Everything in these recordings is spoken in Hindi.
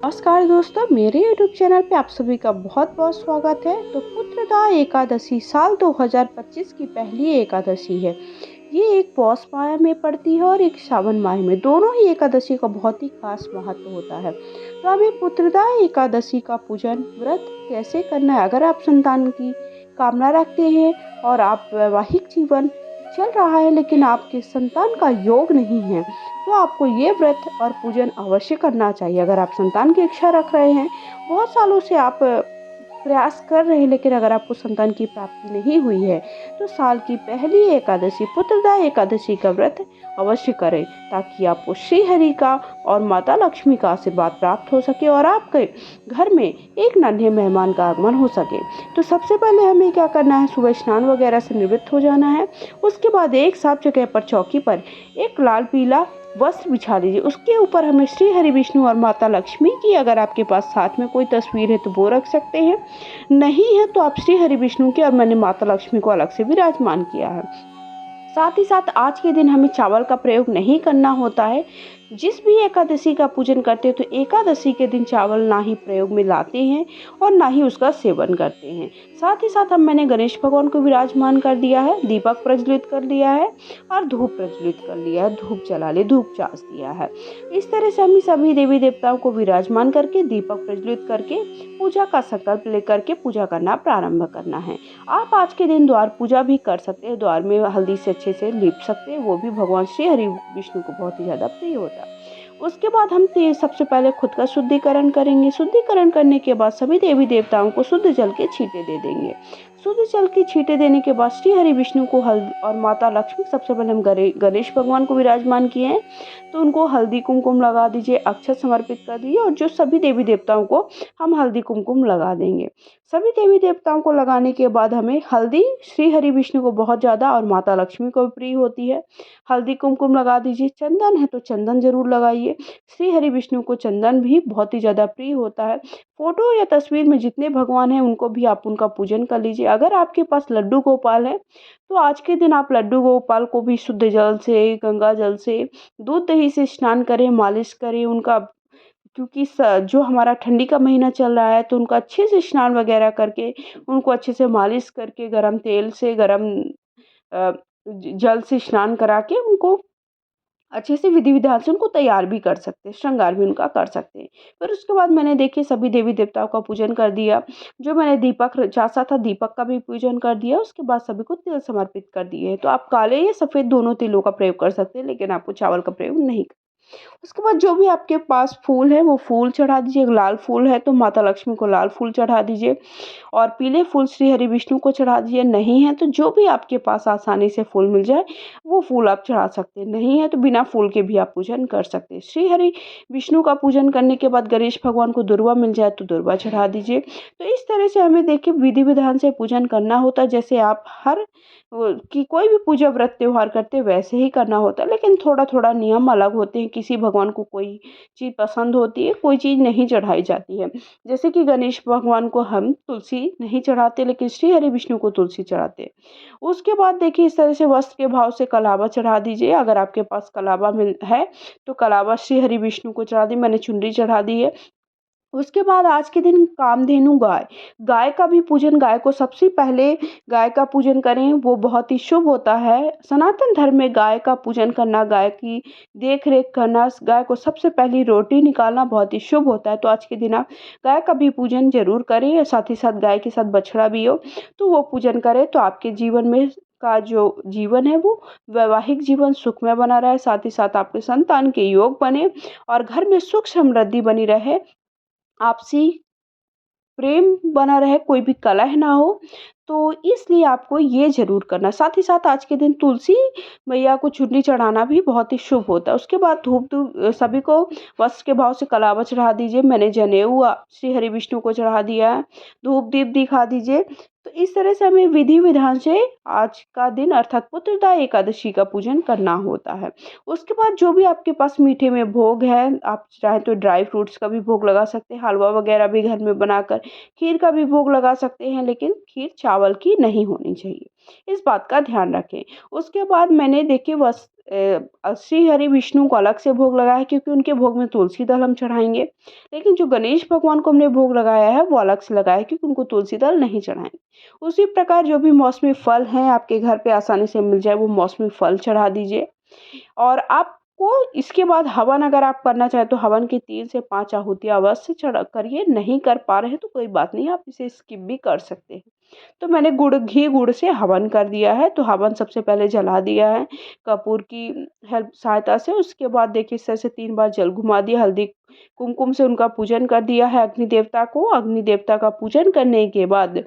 नमस्कार दोस्तों, मेरे YouTube चैनल पे आप सभी का बहुत बहुत स्वागत है। तो पुत्रदा एकादशी साल 2025 की पहली एकादशी है। ये एक पौष माह में पड़ती है और एक श्रावण माह में। दोनों ही एकादशी का बहुत ही खास महत्व होता है। तो हमें पुत्रदा एकादशी का पूजन व्रत कैसे करना है, अगर आप संतान की कामना रखते हैं और आप वैवाहिक जीवन चल रहा है लेकिन आपके संतान का योग नहीं है, तो आपको ये व्रत और पूजन अवश्य करना चाहिए। अगर आप संतान की इच्छा रख रहे हैं, बहुत सालों से आप प्रयास कर रहे हैं लेकिन अगर आपको संतान की प्राप्ति नहीं हुई है, तो साल की पहली एकादशी पुत्रदा एकादशी का व्रत अवश्य करें, ताकि आपको श्री हरि का और माता लक्ष्मी का आशीर्वाद प्राप्त हो सके और आपके घर में एक नन्हे मेहमान का आगमन हो सके। तो सबसे पहले हमें क्या करना है, सुबह स्नान वगैरह से निवृत्त हो जाना है। उसके बाद एक साफ जगह पर चौकी पर एक लाल पीला वस्त्र बिछा दीजिए। उसके ऊपर हमें श्री हरि विष्णु और माता लक्ष्मी की, अगर आपके पास साथ में कोई तस्वीर है तो वो रख सकते हैं, नहीं है तो आप श्री हरि विष्णु की और मैंने माता लक्ष्मी को अलग से विराजमान किया है। साथ ही साथ आज के दिन हमें चावल का प्रयोग नहीं करना होता है। जिस भी एकादशी का पूजन करते हैं तो एकादशी के दिन चावल ना ही प्रयोग में लाते हैं और ना ही उसका सेवन करते हैं। साथ ही साथ मैंने गणेश भगवान को विराजमान कर दिया है, दीपक प्रज्वलित कर दिया है और धूप प्रज्वलित कर लिया है, धूप जला ले, धूप चास दिया है। इस तरह से हमें सभी देवी देवताओं को विराजमान करके दीपक प्रज्वलित करके पूजा का संकल्प लेकर के पूजा करना प्रारंभ करना है। आप आज के दिन द्वार पूजा भी कर सकते हैं, द्वार में हल्दी से अच्छे से लीप सकते हैं, वो भी भगवान श्री हरि विष्णु को बहुत ही ज़्यादा प्रिय होता है। उसके बाद हम सबसे पहले खुद का शुद्धिकरण करेंगे। शुद्धिकरण करने के बाद सभी देवी देवताओं को शुद्ध जल के छींटे दे देंगे। शुद्ध जल के छींटे देने के बाद श्री हरि विष्णु को हल्दी और माता लक्ष्मी, सबसे पहले हम गणेश भगवान को विराजमान किए हैं तो उनको हल्दी कुमकुम लगा दीजिए, अक्षत समर्पित कर दीजिए और जो सभी देवी देवताओं को हम हल्दी कुमकुम लगा देंगे। सभी देवी देवताओं को लगाने के बाद हमें हल्दी श्री हरि विष्णु को बहुत ज़्यादा और माता लक्ष्मी को भी प्रिय होती है, हल्दी कुमकुम लगा दीजिए। चंदन है तो चंदन जरूर लगाइए, श्री हरि विष्णु को चंदन भी बहुत ही ज़्यादा प्रिय होता है। फोटो या तस्वीर में जितने भगवान हैं उनको भी आप उनका पूजन कर लीजिए। अगर आपके पास लड्डू गोपाल है तो आज के दिन आप लड्डू गोपाल को भी शुद्ध जल से, गंगा जल से, दूध दही से स्नान करें, मालिश करें उनका, क्योंकि जो हमारा ठंडी का महीना चल रहा है तो उनका अच्छे से स्नान वगैरह करके, उनको अच्छे से मालिश करके, गर्म तेल से, गर्म जल से स्नान करा के उनको अच्छे से विधि विधान से उनको तैयार भी कर सकते हैं, श्रृंगार भी उनका कर सकते हैं। फिर उसके बाद मैंने देखिए सभी देवी देवताओं का पूजन कर दिया। जो मैंने दीपक चासा था, दीपक का भी पूजन कर दिया। उसके बाद सभी को तिल समर्पित कर दिए। तो आप काले या सफ़ेद दोनों तिलों का प्रयोग कर सकते हैं, लेकिन आपको चावल का प्रयोग नहीं। उसके बाद जो भी आपके पास फूल है वो फूल चढ़ा दीजिए। लाल फूल है तो माता लक्ष्मी को लाल फूल चढ़ा दीजिए और पीले फूल श्री हरि विष्णु को चढ़ा दीजिए। नहीं है तो जो भी आपके पास आसानी से फूल मिल जाए वो फूल आप चढ़ा सकते हैं, नहीं है तो बिना फूल के भी आप पूजन कर सकते हैं। श्री हरि विष्णु का पूजन करने के बाद गणेश भगवान को दुर्वा मिल जाए तो दुर्वा चढ़ा दीजिए। तो इस तरह से हमें देखिए विधि विधान से पूजन करना होता है। जैसे आप हर कि कोई भी पूजा व्रत त्योहार करते हैं वैसे ही करना होता है, लेकिन थोड़ा थोड़ा नियम अलग होते हैं। किसी भगवान को कोई चीज़ पसंद होती है, कोई चीज़ नहीं चढ़ाई जाती है। जैसे कि गणेश भगवान को हम तुलसी नहीं चढ़ाते, लेकिन श्री हरि विष्णु को तुलसी चढ़ाते हैं। उसके बाद देखिए इस तरह से वस्त्र के भाव से कलावा चढ़ा दीजिए। अगर आपके पास कलावा मिल है तो कलावा श्री हरि विष्णु को चढ़ा दी, मैंने चुनरी चढ़ा दी है। उसके बाद आज के दिन कामधेनु गाय, गाय का भी पूजन, गाय को सबसे पहले गाय का पूजन करें, वो बहुत ही शुभ होता है। सनातन धर्म में गाय का पूजन करना, गाय की देख रेख करना, गाय को सबसे पहली रोटी निकालना बहुत ही शुभ होता है। तो आज के दिन आप गाय का भी पूजन जरूर करें और साथ ही साथ गाय के साथ बछड़ा भी हो तो वो पूजन करें, तो आपके जीवन में का जो जीवन है वो वैवाहिक जीवन सुखमय बना रहे, साथ ही साथ आपके संतान के योग बने और घर में सुख समृद्धि बनी रहे, आपसी प्रेम बना रहे, कोई भी कलह ना हो। तो इसलिए आपको ये ज़रूर करना। साथ ही साथ आज के दिन तुलसी मैया को चुन्नी चढ़ाना भी बहुत ही शुभ होता है। उसके बाद सभी को वस्त्र के भाव से कलावा चढ़ा दीजिए। मैंने जनेऊ श्री हरि विष्णु को चढ़ा दिया है। धूप दीप दिखा दीजिए। तो इस तरह से हमें विधि विधान से आज का दिन अर्थात पुत्रदा एकादशी का पूजन करना होता है। उसके बाद जो भी आपके पास मीठे में भोग है, आप चाहे तो ड्राई फ्रूट्स का भी भोग लगा सकते हैं, हलवा वगैरह भी घर में बनाकर खीर का भी भोग लगा सकते हैं, लेकिन खीर चावल की नहीं होनी चाहिए। इस बात का ध्यान रखें। उसके बाद मैंने देखिए श्री हरि विष्णु को अलग से भोग लगाया है, क्योंकि उनके भोग में तुलसी दल हम चढ़ाएँगे। लेकिन जो गणेश भगवान को हमने भोग लगाया है वो अलग से लगाया है, क्योंकि उनको तुलसी दल नहीं चढ़ाएँगे। उसी प्रकार जो भी मौसमी फल हैं आपके घर पे आसानी से मिल जाए, वो मौसमी फल चढ़ा दीजिए। और आपको इसके बाद हवन अगर आप करना चाहें तो हवन की 3 से 5 आहुतियाँ अवश्य चढ़ा करिए। नहीं कर पा रहे हैं तो कोई बात नहीं, आप इसे स्किप भी कर सकते हैं। तो मैंने घी गुड़ से हवन कर दिया है, तो हवन सबसे पहले जला दिया है कपूर की हेल्प सहायता से। उसके बाद देखिए इस तरह से 3 बार जल घुमा दिया, हल्दी कुमकुम से उनका पूजन कर दिया है अग्नि देवता को। अग्नि देवता का पूजन करने के बाद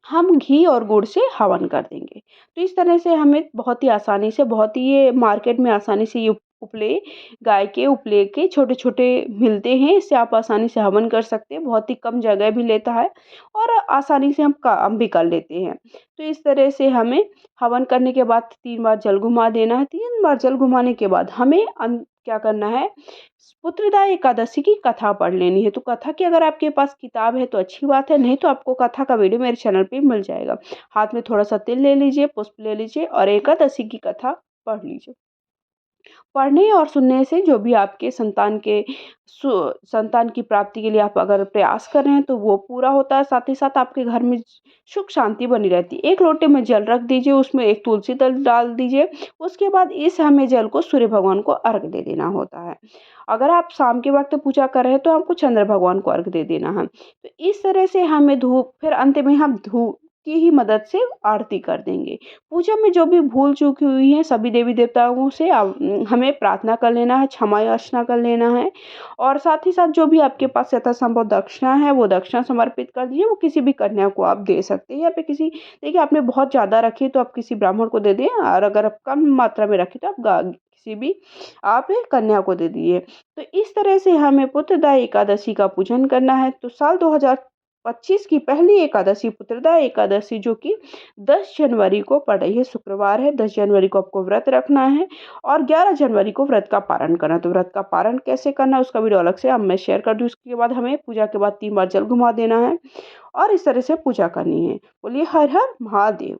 हम घी और गुड़ से हवन कर देंगे। तो इस तरह से हमें बहुत ही आसानी से, बहुत ही ये मार्केट में आसानी से ये उपले, गाय के उपले के छोटे-छोटे मिलते हैं। इससे आप आसानी से हवन कर सकते हैं। बहुत ही कम जगह भी लेता है और आसानी से हम काम भी कर लेते हैं। तो इस तरह से हमें हवन करने के बाद 3 बार जल घुमा देना है। 3 बार जल घुमाने के बाद हमें क्या करना है, पुत्रदा एकादशी की कथा पढ़ लेनी है। तो कथा की अगर आपके पास किताब है तो अच्छी बात है, नहीं तो आपको कथा का वीडियो मेरे चैनल पे मिल जाएगा। हाथ में थोड़ा-सा तिल ले लीजिए, पुष्प ले लीजिए और एकादशी की कथा पढ़ लीजिए। पढ़ने और सुनने से जो भी आपके संतान की प्राप्ति के लिए आप अगर प्रयास कर रहे हैं तो वो पूरा होता है, साथ ही साथ आपके घर में सुख शांति बनी रहती है। 1 लोटे में जल रख दीजिए, उसमें 1 तुलसी दल डाल दीजिए। उसके बाद इस हमें जल को सूर्य भगवान को अर्घ दे देना होता है। अगर आप शाम के वक़्त पूजा कर रहे हैं तो आपको चंद्र भगवान को अर्घ दे देना है। तो इस तरह से हमें धूप, फिर अंत में हम धूप की ही मदद से आरती कर देंगे। पूजा में जो भी भूल-चूक हुई है सभी देवी-देवताओं से हमें प्रार्थना कर लेना है, क्षमा याचना कर लेना है और साथ ही साथ जो भी आपके पास यथासंभव दक्षिणा है वो दक्षिणा समर्पित कर दीजिए। वो किसी भी कन्या को आप दे सकते हैं या फिर किसी, देखिए आपने बहुत ज़्यादा रखी है तो आप किसी ब्राह्मण को दे दें, और अगर आप कम मात्रा में रखी तो किसी भी आप कन्या को दे दीजिए। तो इस तरह से हमें पुत्रदा एकादशी का पूजन करना है। तो साल 2025 की पहली एकादशी पुत्रदा एकादशी, जो कि 10 जनवरी को पड़ रही है, शुक्रवार है। 10 जनवरी को आपको व्रत रखना है और 11 जनवरी को व्रत का पारण करना है। तो व्रत का पारण कैसे करना है उसका वीडियो अलग से अब मैं शेयर कर दूँ। उसके बाद हमें पूजा के बाद 3 बार जल घुमा देना है और इस तरह से पूजा करनी है। बोलिए हर हर महादेव।